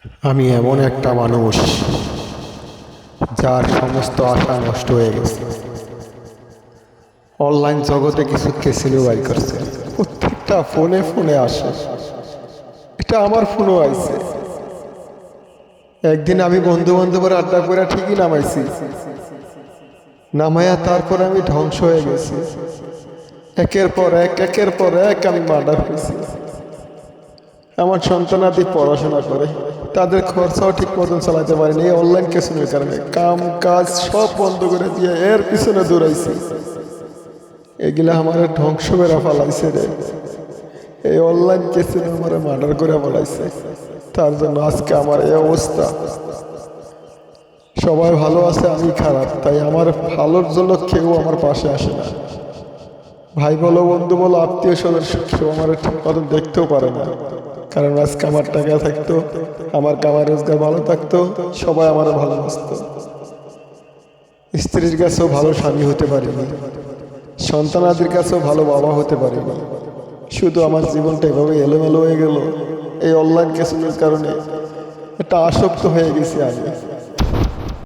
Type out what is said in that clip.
আমি এমন একটা মানুষ যার সমস্ত আশা নষ্ট হয়ে গেছে। অনলাইন জগতে কিছু কেসিনো বাই করছে, প্রত্যেকটা ফোনে ফোনে আসে। এটা আমার ফোনও আইছে। একদিন আমি বন্ধু বান্ধবের আড্ডা করে ঠিকই নামাইছি, নামাইয়া তারপর আমি ধ্বংস হয়ে গেছি। একের পর এক আমি মার্ডার হয়েছি। আমার সন্তানাদি পড়াশোনা করে, তাদের খরচাও ঠিক মতন চালাতে পারিনি এই অনলাইন কেসিনোর কারণে। কাম কাজ সব বন্ধ করে দিয়ে এর পিছনে দৌড়াইছি। এগুলা আমার ধ্বংস করে ফেলাইছে রে। এই অনলাইন কেসিনো আমার মার্ডার করে ফেলাইছে। তার জন্য আজকে আমার এই অবস্থা। সবাই ভালো আছে, আমি খারাপ, তাই আমার ভালোর জন্য কেউ আমার পাশে আসে না। ভাই বলো, বন্ধু বলো, আত্মীয় স্বজন কেউ আমার ঠিক মতন দেখতেও পারে না। কারণ আজকে আমার টাকা থাকতো, আমার কামাই রোজগার ভালো থাকতো, সবাই আমার ভালোবাসতো। স্ত্রীর কাছেও ভালো স্বামী হতে পারিনি, সন্তানাদের কাছেও ভালো বাবা হতে পারিনি। শুধু আমার জীবনটা এভাবে এলোমেলো হয়ে গেল এই অনলাইন কেসিনোর কারণে। একটা আসক্ত হয়ে গেছি আমি।